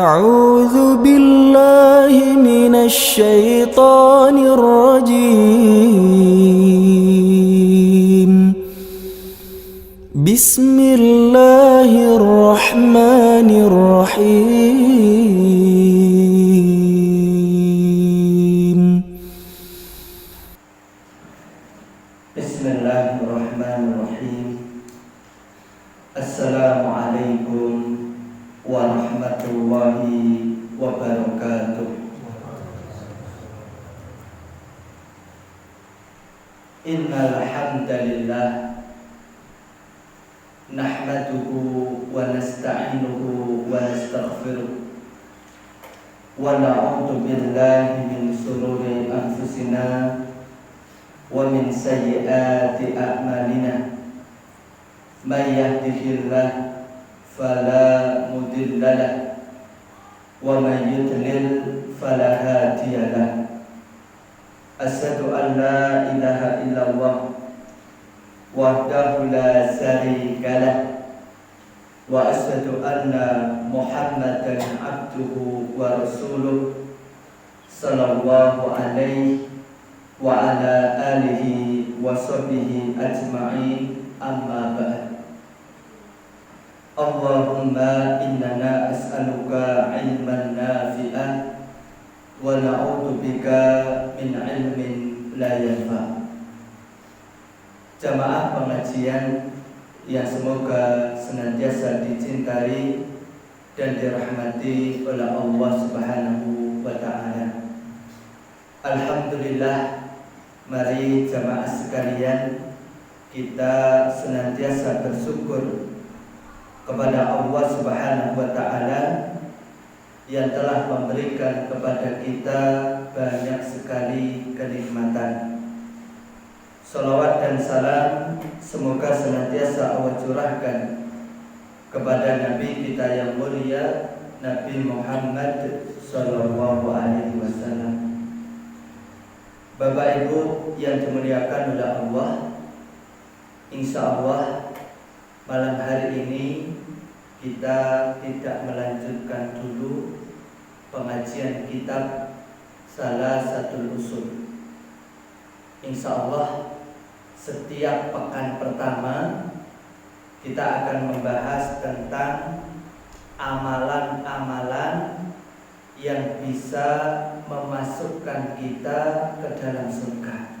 أعوذ بالله من الشيطان الرجيم. بسم الله الرحمن الرحيم. بسم الله الرحمن الرحيم. Assalamualaikum warahmatullahi wabarakatuh. Innal hamdalillah nahmaduhu wa nasta'inuhu wa nastaghfiruh wa na'udzu billahi min shururi anfusina wa min sayyiati a'malina. May yahdihillahu fala mudilla lahu wa may yudlil fala hadiya lahu. Asyhadu an la ilaha illallah wahdahu la syarika lahu wa asyhadu anna Muhammadan abduhu wa rasuluh sallallahu alaihi wa ala alihi wa sahbihi ajma'in. Amma ba'd. Allahumma innana as'aluka ilman nafi'an wa na'udzu bika min ilmin la yanfa'. Jamaah pengajian yang semoga senantiasa dicintai dan dirahmati oleh Allah Subhanahu wa taala. Alhamdulillah, mari jamaah sekalian kita senantiasa bersyukur kepada Allah Subhanahu wa taala yang telah memberikan kepada kita banyak sekali kenikmatan. Salawat dan salam semoga senantiasa Allah curahkan kepada Nabi kita yang mulia, Nabi Muhammad sallallahu alaihi wasallam. Bapak Ibu yang dimuliakan oleh Allah, insya Allah malam hari ini kita tidak melanjutkan dulu pengajian kitab Salasatul Usul. Insya Allah setiap pekan pertama kita akan membahas tentang amalan-amalan yang bisa memasukkan kita ke dalam surga.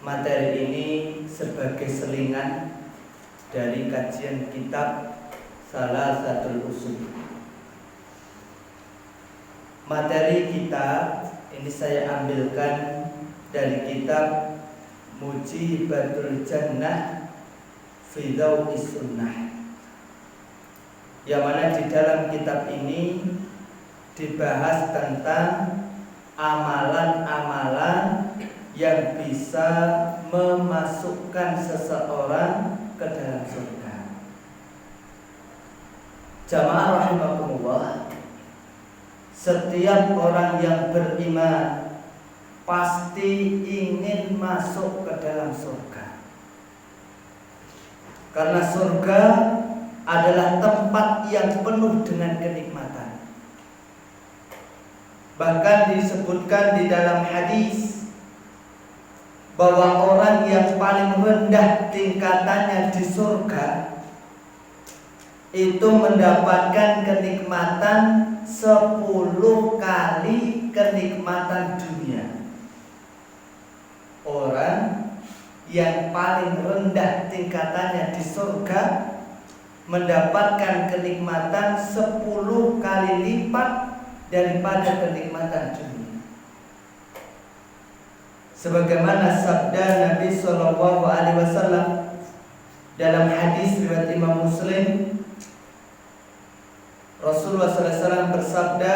Materi ini sebagai selingan dari kajian kitab Salasatul Usul. Materi kita ini saya ambilkan dari kitab Mujibatul Jannah fi Dhaw'is Sunnah, yang mana di dalam kitab ini dibahas tentang amalan-amalan yang bisa memasukkan seseorang ke dalam surga. Jamaah rahimakumullah, setiap orang yang beriman pasti ingin masuk ke dalam surga, karena surga adalah tempat yang penuh dengan kenikmatan. Bahkan disebutkan di dalam hadis bahwa orang yang paling rendah tingkatannya di surga itu mendapatkan kenikmatan 10 kali kenikmatan dunia. Orang yang paling rendah tingkatannya di surga mendapatkan kenikmatan 10 kali lipat daripada kenikmatan dunia. Sebagaimana sabda Nabi sallallahu alaihi wasallam dalam hadis riwayat Imam Muslim, Rasulullah sallallahu alaihi wasallam bersabda,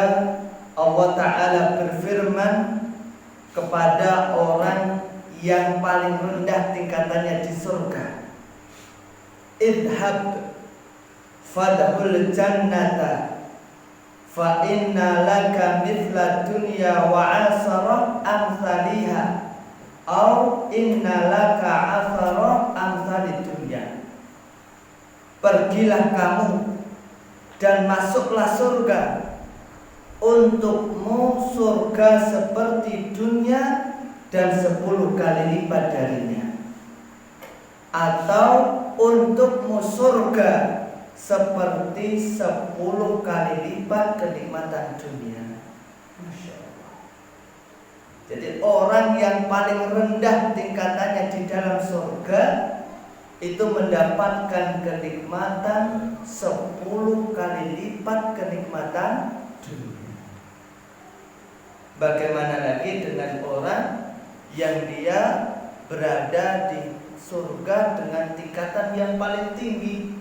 Allah Ta'ala berfirman kepada orang yang paling rendah tingkatannya di surga, idhab fadhul jannata fa inna laka mithla dunya wa asara amsaliha au inna laka asara amsalid dunya. Pergilah kamu dan masuklah surga. Untukmu surga seperti dunia dan 10 kali lipat darinya. Atau untukmu surga seperti 10 kali lipat kenikmatan dunia. Masya Allah. Jadi orang yang paling rendah tingkatannya di dalam surga itu mendapatkan kenikmatan 10 kali lipat kenikmatan dunia. Bagaimana lagi dengan orang yang dia berada di surga dengan tingkatan yang paling tinggi?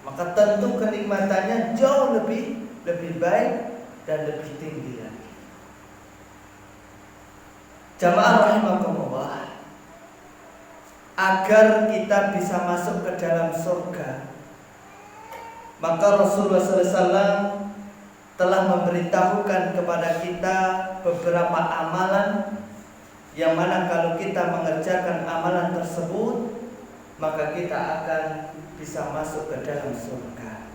Maka tentu kenikmatannya jauh lebih baik dan lebih tinggi lagi. Jamaah rahimakumullah, agar kita bisa masuk ke dalam surga, maka Rasulullah SAW telah memberitahukan kepada kita beberapa amalan yang mana kalau kita mengerjakan amalan tersebut, maka kita akan bisa masuk ke dalam surga.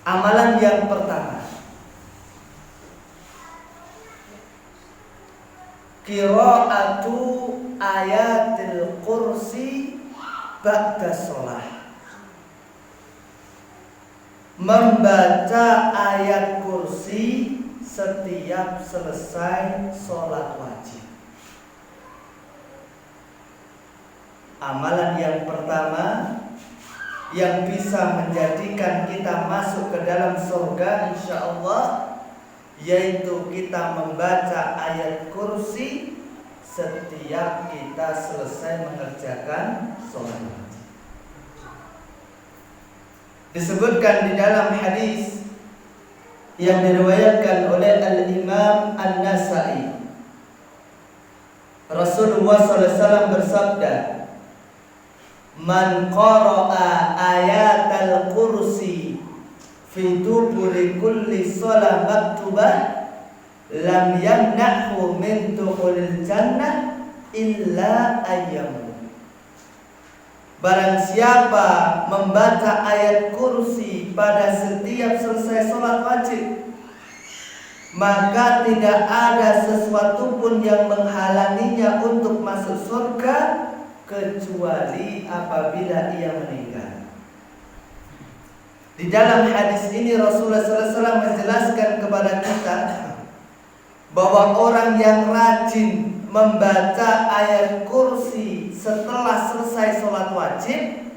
Amalan yang pertama, qira'atu ayatil kursi ba'da sholah. Membaca ayat kursi setiap selesai sholat wajib. Amalan yang pertama yang bisa menjadikan kita masuk ke dalam surga insyaallah, yaitu kita membaca ayat kursi setiap kita selesai mengerjakan sholat wajib. Disebutkan di dalam hadis yang diriwayatkan oleh Al-Imam An-Nasa'i, Rasulullah SAW bersabda, "Man qara'a ayatal kursi fi duburi kulli shalah maktubah lam yamna'hu min dukhulil jannah illa ayyam." Barang siapa membaca ayat kursi pada setiap selesai sholat wajib, maka tidak ada sesuatu pun yang menghalanginya untuk masuk surga kecuali apabila ia meninggal. Di dalam hadis ini Rasulullah SAW menjelaskan kepada kita bahwa orang yang rajin membaca ayat kursi setelah selesai sholat wajib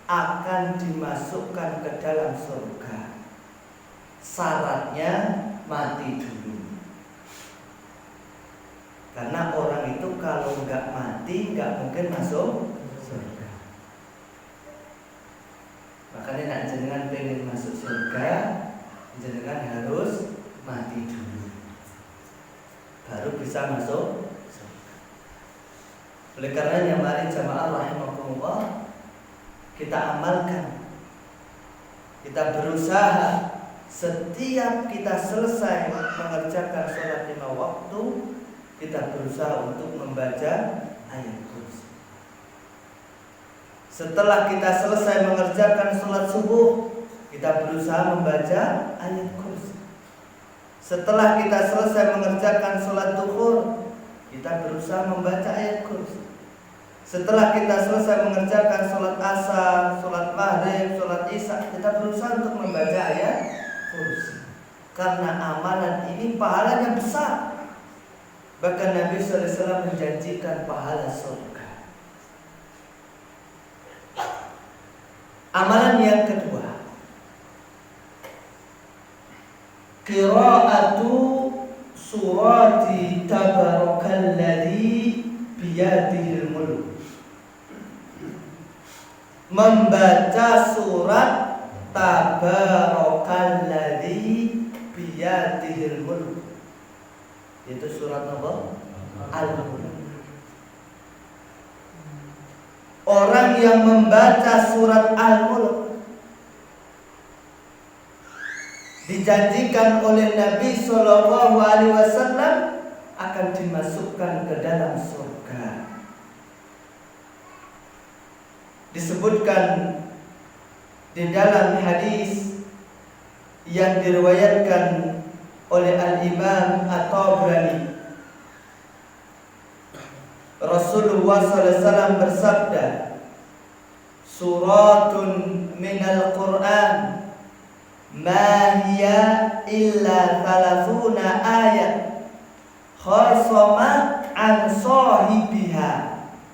akan dimasukkan ke dalam surga. Syaratnya mati dulu. Karena orang itu kalau nggak mati nggak mungkin masuk surga. Makanya nak jenengan pengen masuk surga, jenengan harus mati dulu, baru bisa masuk. Oleh karenanya mari jamaah rahimakumullah, kita amalkan, kita berusaha setiap kita selesai mengerjakan sholat 5 waktu, kita berusaha untuk membaca ayat kursi. Setelah kita selesai mengerjakan sholat subuh, kita berusaha membaca ayat kursi. Setelah kita selesai mengerjakan sholat duhur, kita berusaha membaca ayat kursi. Setelah kita selesai mengerjakan sholat asar, sholat maghrib, sholat isya, kita berusaha untuk membaca ayat kursi. Karena amalan ini pahalanya besar. Bahkan Nabi SAW menjanjikan pahala surga. Amalan yang kedua, qira'atu surati tabarakalladzi biyadihil mulk. Membaca surat tabarakalladzi biyadihil mulk. Itu surat apa? Al-Mulk. Orang yang membaca surat Al-Mulk dijanjikan oleh Nabi SAW akan dimasukkan ke dalam surga. Disebutkan Di dalam hadis yang diriwayatkan oleh Al-Imam At-Tabrani, Rasulullah SAW bersabda, suratun minal Qur'an ma hiya illa 30 ayat khasama an sahibiha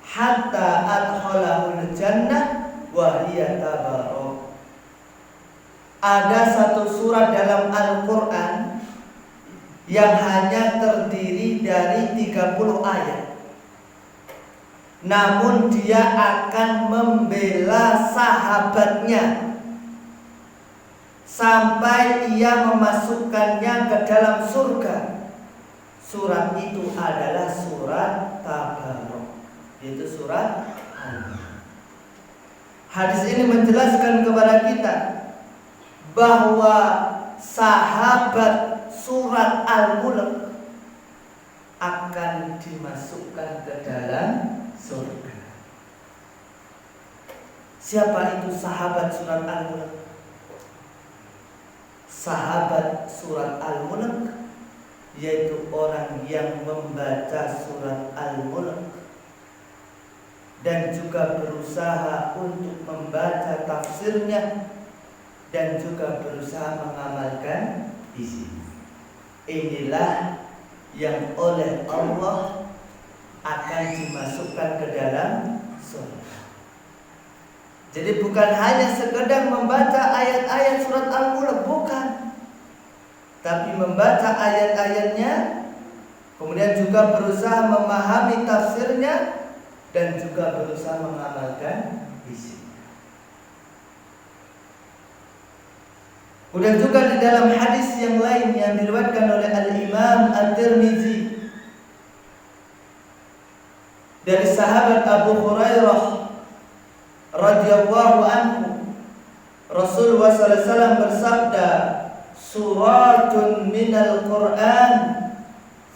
hatta adkhalahul jannah wa hiya tabarok. Ada satu surat dalam Al-Quran yang hanya terdiri dari 30 ayat, namun dia akan membela sahabatnya sampai ia memasukkannya ke dalam surga. Surat itu adalah surat Tabarok, yaitu surat Al-Mulk. Hadis ini menjelaskan kepada kita bahwa sahabat surat Al-Mulk akan dimasukkan ke dalam surga. Siapa itu sahabat surat Al-Mulk? Sahabat surat Al-Mulk yaitu orang yang membaca surat Al-Mulk dan juga berusaha untuk membaca tafsirnya dan juga berusaha mengamalkan isinya. Inilah yang oleh Allah akan dimasukkan ke dalam surga. Jadi bukan hanya sekedar membaca ayat-ayat surat Al-Mulk, bukan, tapi membaca ayat-ayatnya, kemudian juga berusaha memahami tafsirnya dan juga berusaha mengamalkan isinya. Kemudian juga di dalam hadis yang lain yang diriwayatkan oleh Al-Imam At-Tirmizi dari sahabat Abu Hurairah radhiyallahu anhu, Rasulullah SAW bersabda, suratun minal Qur'an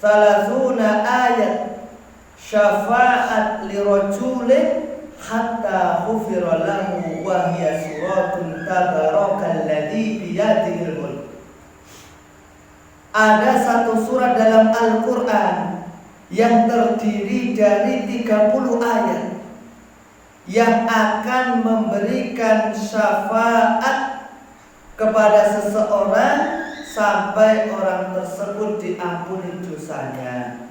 30 ayat syafa'at lirajulin hatta khufira lahu wa hiya suratun tabarakalladzi biyadihil mulk. Ada satu surat dalam Al-Quran yang terdiri dari 30 ayat yang akan memberikan syafaat kepada seseorang sampai orang tersebut diampuni dosanya,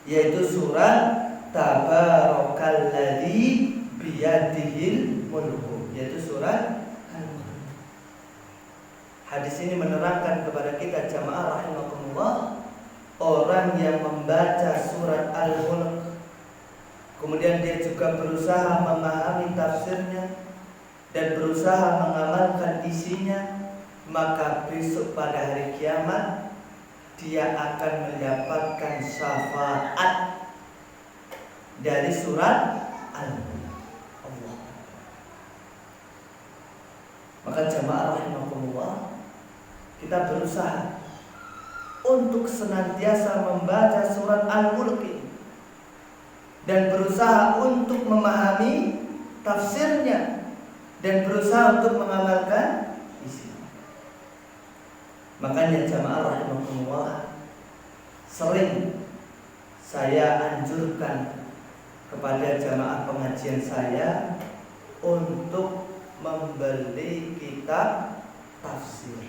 yaitu surat Tabarakalladzi biyadihil mulk, yaitu surat Al-Mulk. Hadis ini menerangkan kepada kita jamaah rahimakumullah, orang yang membaca surat Al-Mulk kemudian dia juga berusaha memahami tafsirnya dan berusaha mengamalkan isinya, maka besok pada hari kiamat dia akan mendapatkan syafaat dari surat Al-Mulk. Maka jamaah rahimakumullah, kita berusaha untuk senantiasa membaca surat Al-Mulk ini dan berusaha untuk memahami tafsirnya dan berusaha untuk mengamalkan isinya. Makanya jamaah rahimakumullah, sering saya anjurkan kepada jamaah pengajian saya untuk membeli kitab tafsir.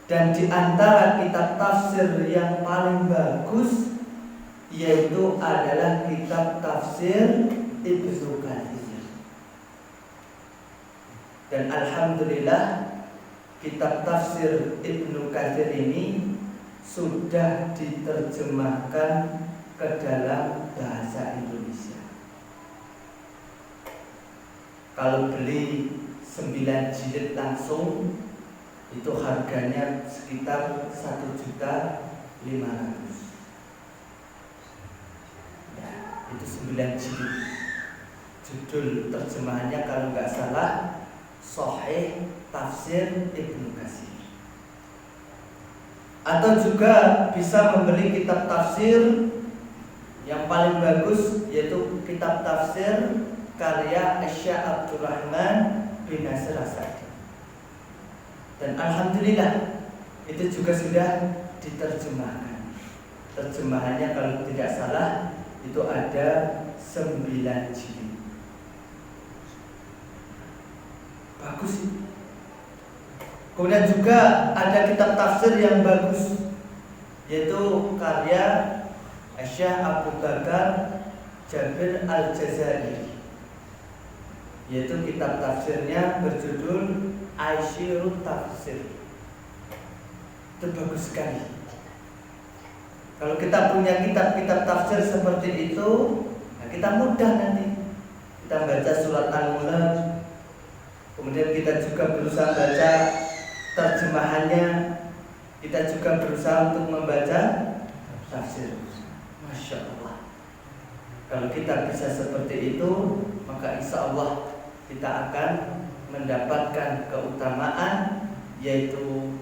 Dan di antara kitab tafsir yang paling bagus yaitu adalah kitab tafsir Ibnu Katsir. Dan alhamdulillah kitab tafsir Ibnu Katsir ini sudah diterjemahkan ke dalam bahasa Indonesia. Kalau beli 9 jilid langsung itu harganya sekitar 1.500.000. Ya, itu 9 jilid. Judul terjemahannya kalau nggak salah Sahih Tafsir Ibnu Katsir. Atau juga bisa membeli kitab tafsir yang paling bagus, yaitu kitab tafsir karya Syekh Abdurrahman bin Nasir As-Sa'di. Dan alhamdulillah itu juga sudah diterjemahkan. Terjemahannya kalau tidak salah itu ada 9 jilid. Bagus. Kemudian juga ada kitab tafsir yang bagus, yaitu karya Syekh Abu Bakar Jabir Al-Jazairi, yaitu kitab tafsirnya berjudul Aisyirut Tafsir. Itu bagus sekali. Kalau kita punya kitab-kitab tafsir seperti itu, nah kita mudah nanti. Kita baca surat Al-Mulk, kemudian kita juga berusaha baca terjemahannya, kita juga berusaha untuk membaca tafsir. Masya Allah. Kalau kita bisa seperti itu, maka insya Allah kita akan mendapatkan keutamaan, yaitu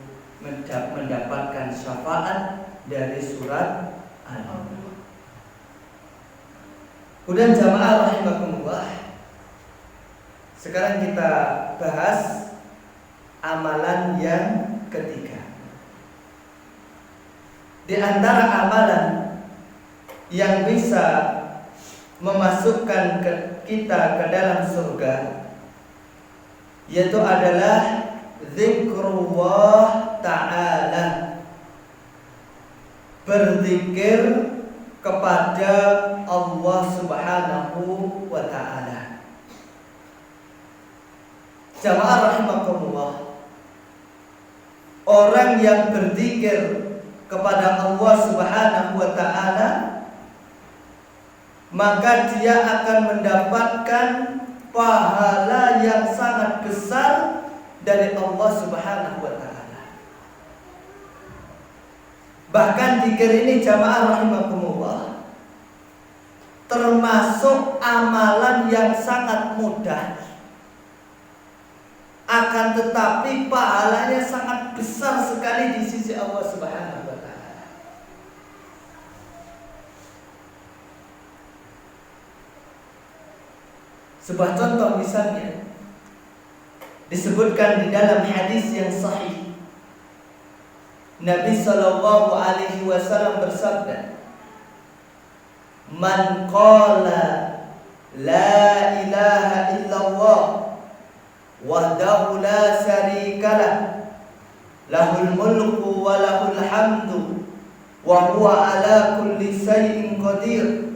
mendapatkan syafaat dari surat Al-Mulk. Kemudian jamaah rahimakumullah, sekarang kita bahas amalan yang ketiga. Di antara amalan yang bisa memasukkan kita ke dalam surga, yaitu adalah zikrullah ta'ala, berzikir kepada Allah Subhanahu wa ta'ala. Jamaah rahimakumullah, orang yang berzikir kepada Allah Subhanahu wa ta'ala, maka dia akan mendapatkan pahala yang sangat besar dari Allah Subhanahu wa ta'ala. Bahkan zikir ini jamaah rahimakumullah termasuk amalan yang sangat mudah, akan tetapi pahalanya sangat besar sekali di sisi Allah Subhanahu wa ta'ala. Sebuah contoh misalnya disebutkan di dalam hadis yang sahih, Nabi sallallahu alaihi wasallam bersabda, "Man qala la ilaha illallah wahdahu la syarikalah, lahul mulku wa lahul hamdu, wa huwa ala kulli syai'in qadir,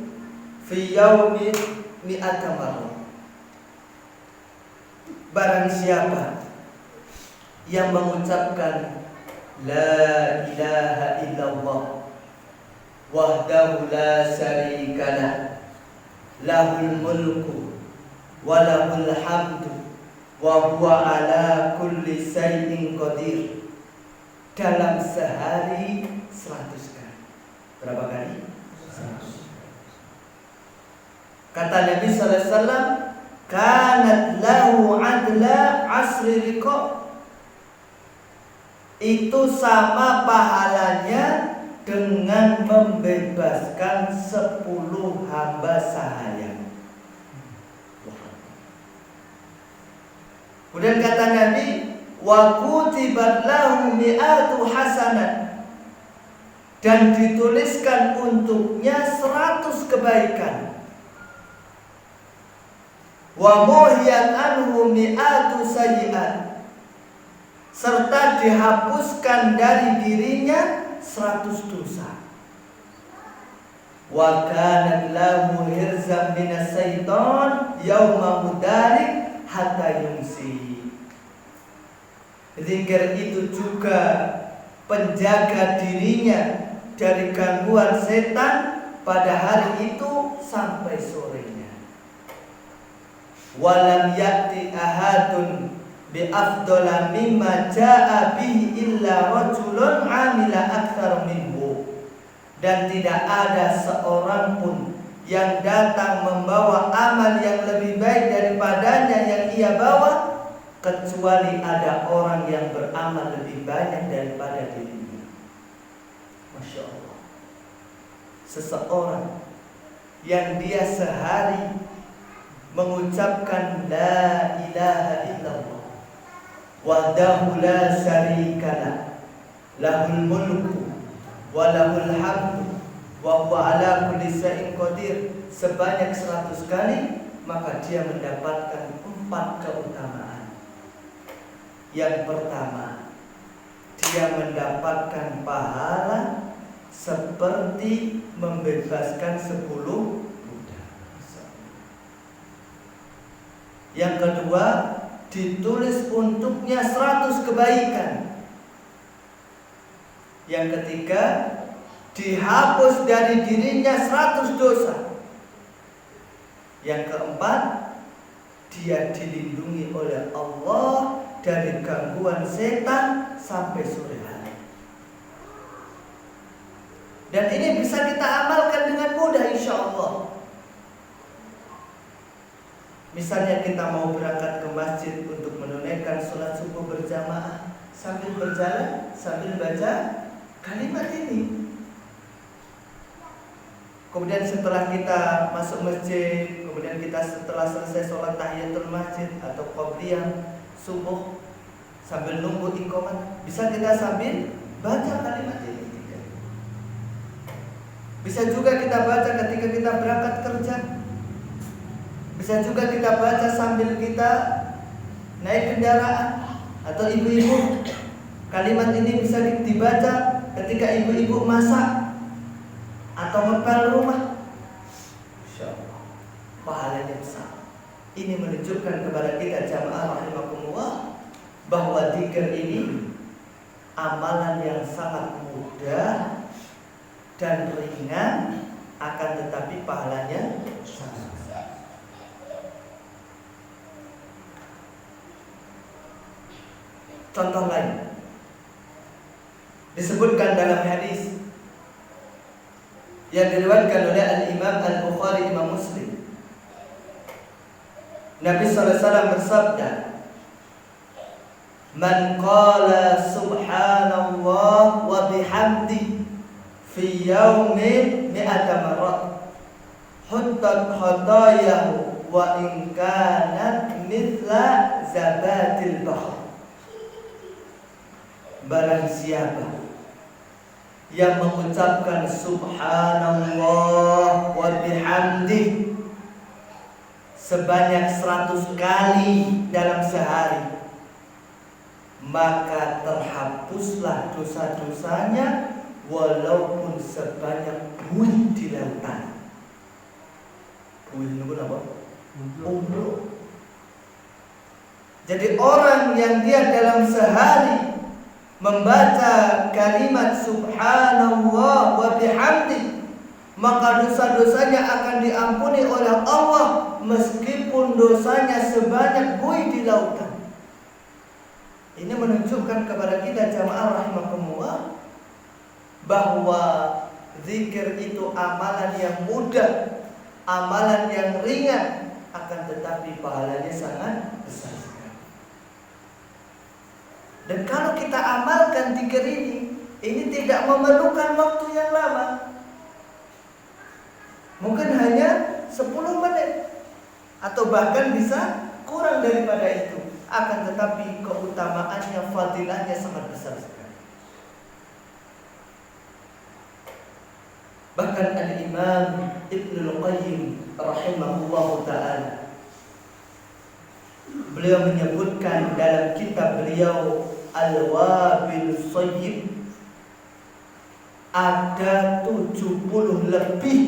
fi yaumin mi'ata marrah." Barang siapa yang mengucapkan la ilaha illallah wahdahu la syarikalah, lahul mulku wa lahul hamdu, wa huwa ala kulli syai'in qadir, dalam sehari 100 kali. Berapa kali? 100. Kata Nabi sallallahu alaihi wasallam, kanat lahu adla asri riqab, itu sama pahalanya dengan membebaskan 10 hamba sahaya. Kemudian kata Nabi, wa kutibat lahu mi'atu hasanat, dan dituliskan untuknya 100 kebaikan. Wa muhiyat anhu mi'atu sayyi'at, serta dihapuskan dari dirinya 100 dosa. Wa kanat lahu hirzam minas syaitan yauma mudalik hatta yumsi. Zikir itu juga penjaga dirinya dari gangguan setan pada hari itu sampai sorenya. Walam ya'ti ahadun bi afdala mimma jaa bihi illa rajulun amila aktsar minhu, dan tidak ada seorang pun yang datang membawa amal yang lebih baik daripadanya yang ia bawa, kecuali ada orang yang beramal lebih banyak daripada dirinya. Masya Allah. Seseorang yang dia sehari mengucapkan la ilaha illallah wahdahu la syarikalah lahul mulku wa lahul hamdu wa huwa ala kulli syai'in qadir sebanyak 100 kali, maka dia mendapatkan 4 keutamaan. Yang pertama, dia mendapatkan pahala seperti membebaskan 10 budak. Yang kedua, ditulis untuknya 100 kebaikan. Yang ketiga, dihapus dari dirinya 100 dosa. Yang keempat, dia dilindungi oleh Allah dari gangguan setan sampai sore hari. Dan ini bisa kita amalkan dengan mudah insya Allah. Misalnya kita mau berangkat ke masjid untuk menunaikan sholat subuh berjamaah, sambil berjalan, sambil baca kalimat ini. Kemudian setelah kita masuk masjid, kemudian kita setelah selesai sholat tahiyatul masjid atau qobliyah subuh, sambil nunggu iqamah, bisa kita sambil baca kalimat ini. Bisa juga kita baca ketika kita berangkat kerja. Bisa juga kita baca sambil kita naik kendaraan. Atau ibu-ibu, kalimat ini bisa dibaca ketika ibu-ibu masak atau ngepel rumah. Insyaallah pahalanya besar. Ini menunjukkan kepada kita jamaah rahimakumullah bahwa zikir ini amalan yang sangat mudah dan ringan, akan tetapi pahalanya sangat besar. Contoh lain disebutkan dalam hadis yang diriwayatkan oleh Al-Imam Al-Bukhari, Imam Muslim. Nabi SAW bersabda, "Man qala subhanallah wa bihamdi fi yaumin mi'ata marrat huttat khatayahu wa in kanat mithla zabatil bahr." Barang siapa yang mengucapkan subhanallah wa bihamdi sebanyak 100 kali dalam sehari, maka terhapuslah dosa-dosanya walaupun sebanyak buih di lautan. Buih itu apa? Umroh. Jadi orang yang dia dalam sehari membaca kalimat subhanallah wa bihamdi, maka dosa-dosanya akan diampuni oleh Allah meskipun dosanya sebanyak buih di lautan. Ini menunjukkan kepada kita jamaah rahimakumullah bahwa zikir itu amalan yang mudah, amalan yang ringan, akan tetapi pahalanya sangat besar sekali. Dan kalau kita amalkan zikir ini tidak memerlukan waktu yang lama. Mungkin hanya 10 menit atau bahkan bisa kurang daripada itu. Akan tetapi keutamaannya, fadilahnya sangat besar sekali. Bahkan Al-Imam Ibnul Qayyim rahimahullahu ta'ala, beliau menyebutkan dalam kitab beliau Al-Wabil Shayyib, ada 70 lebih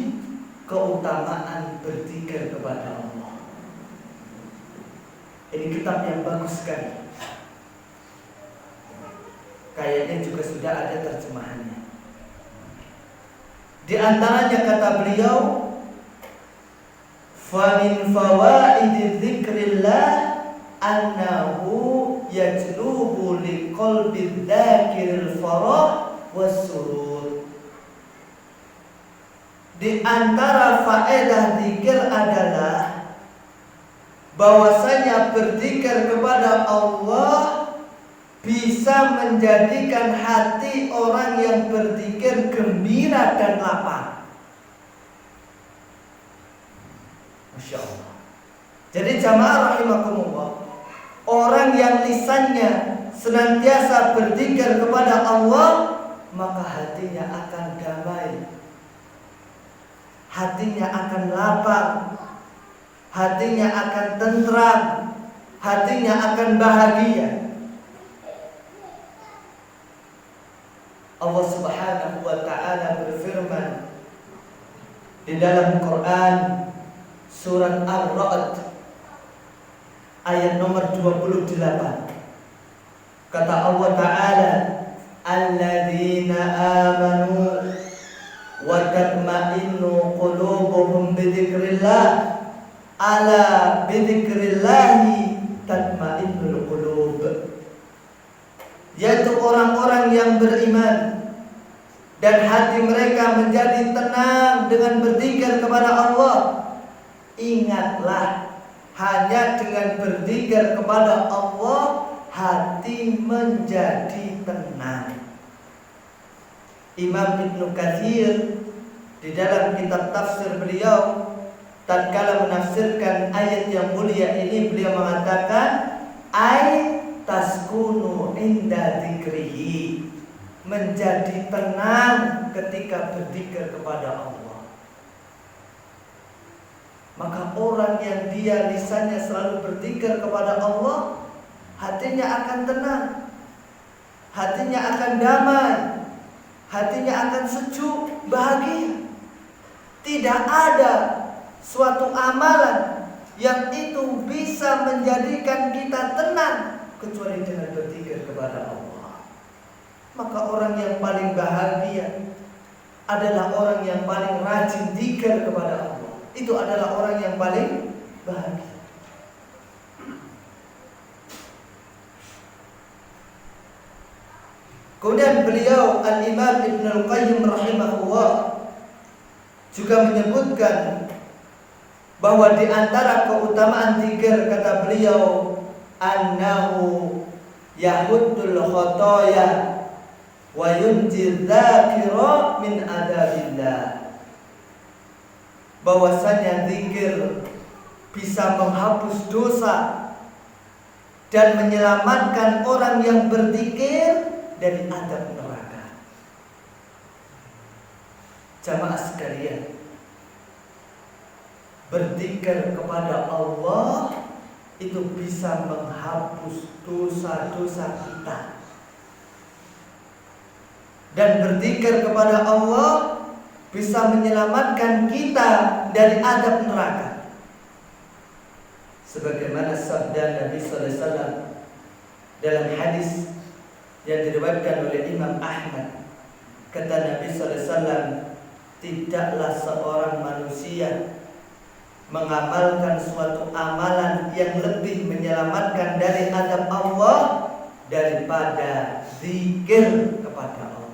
keutamaan berzikir kepada Allah. Ini kitab yang bagus sekali. Kayaknya juga sudah ada terjemahannya. Di antaranya kata beliau, "Fa min fawaidi dzikrillah annahu yajlubu liqalbi dzakiril farah wassurur." Di antara faedah zikir adalah bahwasanya berzikir kepada Allah bisa menjadikan hati orang yang berzikir gembira dan lapang. Masya Allah. Jadi jamaah rahimakumullah, orang yang lisannya senantiasa berzikir kepada Allah, maka hatinya akan damai, hatinya akan lapang, hatinya akan tentram, hatinya akan bahagia. Allah Subhanahu wa ta'ala berfirman di dalam Quran surat Ar-Ra'd ayat nomor 28. Kata Allah Ta'ala, alladzina amanu wa tatma'innu qulubuhum bidzikrillah, ala bidzikrillahi tatma'innul qulub. Yaitu orang-orang yang beriman dan hati mereka menjadi tenang dengan berzikir kepada Allah. Ingatlah, hanya dengan berzikir kepada Allah hati menjadi tenang. Imam Ibnu Katsir di dalam kitab tafsir beliau tatkala menafsirkan ayat yang mulia ini, beliau mengatakan ay taskunu inda dzikrihi, menjadi tenang ketika berzikir kepada Allah. Maka orang yang dia lisannya selalu berzikir kepada Allah, hatinya akan tenang, hatinya akan damai, hatinya akan sejuk, bahagia. Tidak ada suatu amalan yang itu bisa menjadikan kita tenang kecuali dengan berzikir kepada Allah. Maka orang yang paling bahagia adalah orang yang paling rajin zikir kepada Allah. Itu adalah orang yang paling bahagia. Kemudian beliau Al-Imam Ibnu Al-Qayyim rahimahullah juga menyebutkan bahwa di antara keutamaan zikir, kata beliau, annahu yahuddul khotoya wa yunji dzakira min adabillah. Bahwasanya zikir bisa menghapus dosa dan menyelamatkan orang yang berzikir dari adab neraka. Jamaah sekalian, berzikir kepada Allah itu bisa menghapus dosa-dosa kita. Dan berzikir kepada Allah bisa menyelamatkan kita dari adab neraka. Sebagaimana sabda Nabi sallallahu alaihi wasallam dalam hadis yang diriwayatkan oleh Imam Ahmad, kata Nabi sallallahu alaihi wasallam, tidaklah seorang manusia mengamalkan suatu amalan yang lebih menyelamatkan dari azab Allah daripada zikir kepada Allah.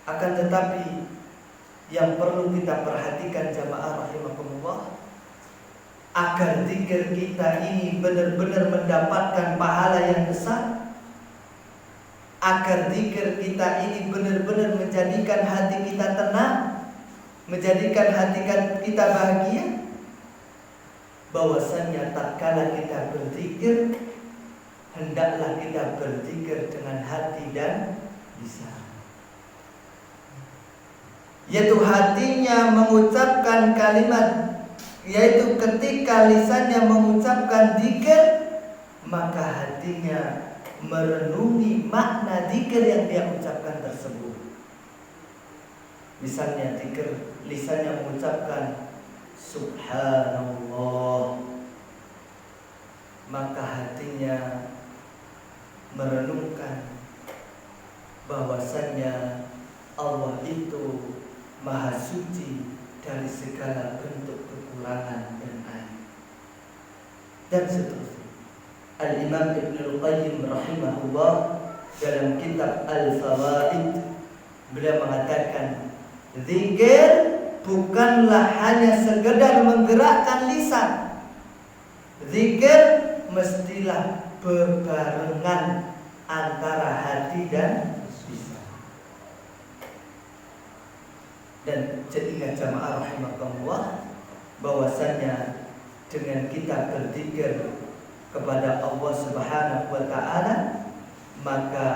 Akan tetapi yang perlu kita perhatikan jamaah rahimakumullah, agar zikir kita ini benar-benar mendapatkan pahala yang besar, agar zikir kita ini benar-benar menjadikan hati kita tenang, menjadikan hati kita bahagia, bahwasanya tatkala kita berzikir, hendaklah kita berzikir dengan hati dan lisan. Yaitu hatinya mengucapkan kalimat, yaitu ketika lisannya mengucapkan zikir, maka hatinya merenungi makna zikir yang dia ucapkan tersebut. Misalnya zikir lisannya mengucapkan subhanallah, maka hatinya merenungkan bahwasannya Allah itu Maha Suci dari segala bentuk kekurangan dan aib, dan seterusnya. Al-Imam Ibnu Al-Qayyim rahimahullah dalam kitab Al-Fawaid, beliau mengatakan, zikir bukanlah hanya sekedar menggerakkan lisan. Zikir mestilah berbarengan antara hati dan lisan. Dan ingat jamaah rahimakumullah, bahwasanya dengan kita berzikir kepada Allah Subhanahu wa taala, maka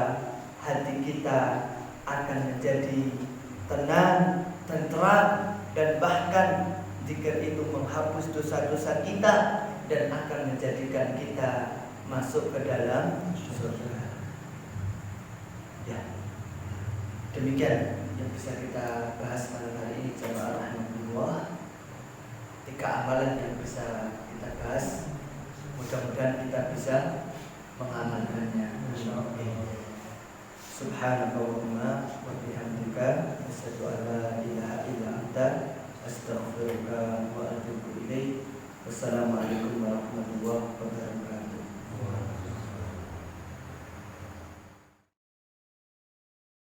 hati kita akan menjadi tenang, tentram, dan bahkan zikir itu menghapus dosa-dosa kita dan akan menjadikan kita masuk ke dalam surga. Ya, demikian yang bisa kita bahas malam hari ini jamaah rahimahullah. 3 amalan yang bisa kita bahas, mudah-mudahan kita bisa mengamalkannya. Subhanakallahumma wa bihamdika asyhadu an la ilaha illa anta astaghfiruka wa atubu ilaik. Wassalamualaikum warahmatullahi wabarakatuh.